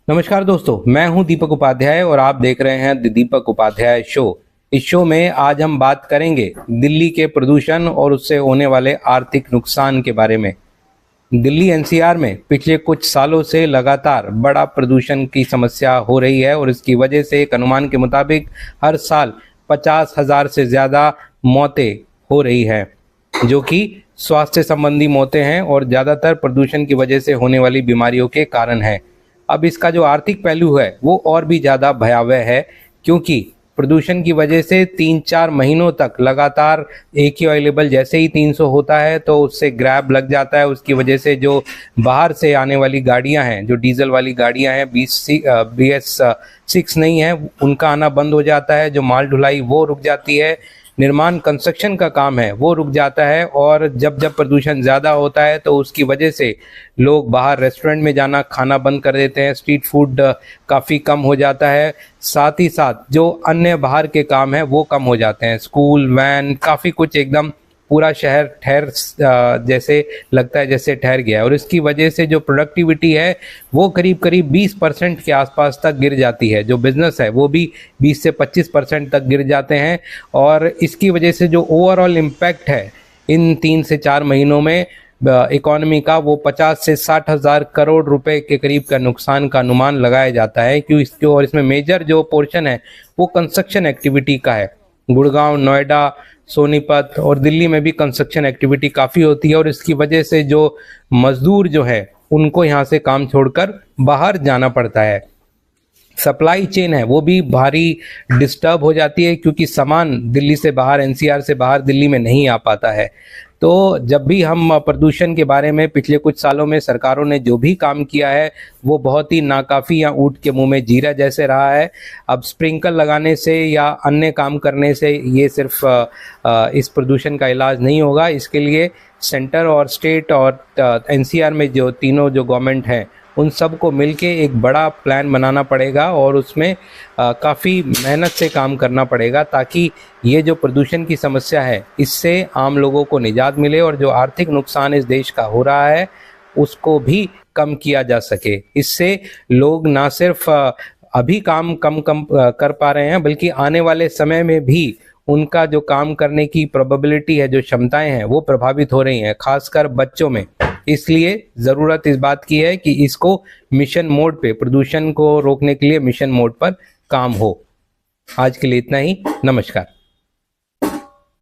नमस्कार दोस्तों, मैं हूं दीपक उपाध्याय और आप देख रहे हैं द दीपक उपाध्याय शो। इस शो में आज हम बात करेंगे दिल्ली के प्रदूषण और उससे होने वाले आर्थिक नुकसान के बारे में। दिल्ली एनसीआर में पिछले कुछ सालों से लगातार बड़ा प्रदूषण की समस्या हो रही है और इसकी वजह से एक अनुमान के मुताबिक हर साल 50,000 से ज़्यादा मौतें हो रही हैं, जो कि स्वास्थ्य संबंधी मौतें हैं और ज़्यादातर प्रदूषण की वजह से होने वाली बीमारियों के कारण है। अब इसका जो आर्थिक पहलू है वो और भी ज़्यादा भयावह है, क्योंकि प्रदूषण की वजह से 3-4 महीनों तक लगातार एक ही ऑयल लेवल जैसे ही 300 होता है तो उससे ग्रैब लग जाता है। उसकी वजह से जो बाहर से आने वाली गाड़ियां हैं, जो डीजल वाली गाड़ियां हैं, BS6 नहीं है, उनका आना बंद हो जाता है। जो माल ढुलाई वो रुक जाती है, निर्माण कंस्ट्रक्शन का काम है वो रुक जाता है। और जब जब प्रदूषण ज़्यादा होता है तो उसकी वजह से लोग बाहर रेस्टोरेंट में जाना खाना बंद कर देते हैं, स्ट्रीट फूड काफ़ी कम हो जाता है। साथ ही साथ जो अन्य बाहर के काम हैं वो कम हो जाते हैं, स्कूल वैन काफ़ी कुछ, एकदम पूरा शहर जैसे लगता है जैसे ठहर गया है। और इसकी वजह से जो प्रोडक्टिविटी है वो करीब करीब 20% के आसपास तक गिर जाती है। जो बिज़नेस है वो भी 20 से 25% तक गिर जाते हैं। और इसकी वजह से जो ओवरऑल इम्पैक्ट है इन 3 से 4 महीनों में इकोनॉमी का, वो 50 से 60 हज़ार करोड़ रुपए के करीब का नुकसान का अनुमान लगाया जाता है। और इसमें मेजर जो पोर्शन है वो कंस्ट्रक्शन एक्टिविटी का है। गुड़गांव, नोएडा, सोनीपत और दिल्ली में भी कंस्ट्रक्शन एक्टिविटी काफ़ी होती है और इसकी वजह से जो मजदूर जो है उनको यहाँ से काम छोड़कर बाहर जाना पड़ता है। सप्लाई चेन है वो भी भारी डिस्टर्ब हो जाती है, क्योंकि सामान दिल्ली से बाहर, एनसीआर से बाहर दिल्ली में नहीं आ पाता है। तो जब भी हम प्रदूषण के बारे में पिछले कुछ सालों में सरकारों ने जो भी काम किया है वो बहुत ही नाकाफ़ी या ऊँट के मुंह में जीरा जैसे रहा है। अब स्प्रिंकल लगाने से या अन्य काम करने से ये सिर्फ इस प्रदूषण का इलाज नहीं होगा। इसके लिए सेंटर और स्टेट और एनसीआर में जो तीनों जो गवर्नमेंट हैं उन सबको मिलके एक बड़ा प्लान बनाना पड़ेगा और उसमें काफ़ी मेहनत से काम करना पड़ेगा, ताकि ये जो प्रदूषण की समस्या है इससे आम लोगों को निजात मिले और जो आर्थिक नुकसान इस देश का हो रहा है उसको भी कम किया जा सके। इससे लोग ना सिर्फ अभी काम कम कर पा रहे हैं, बल्कि आने वाले समय में भी उनका जो काम करने की प्रोबेबिलिटी है, जो क्षमताएं हैं, वो प्रभावित हो रही हैं, खासकर बच्चों में। इसलिए ज़रूरत इस बात की है कि इसको मिशन मोड पे, प्रदूषण को रोकने के लिए मिशन मोड पर काम हो। आज के लिए इतना ही। नमस्कार।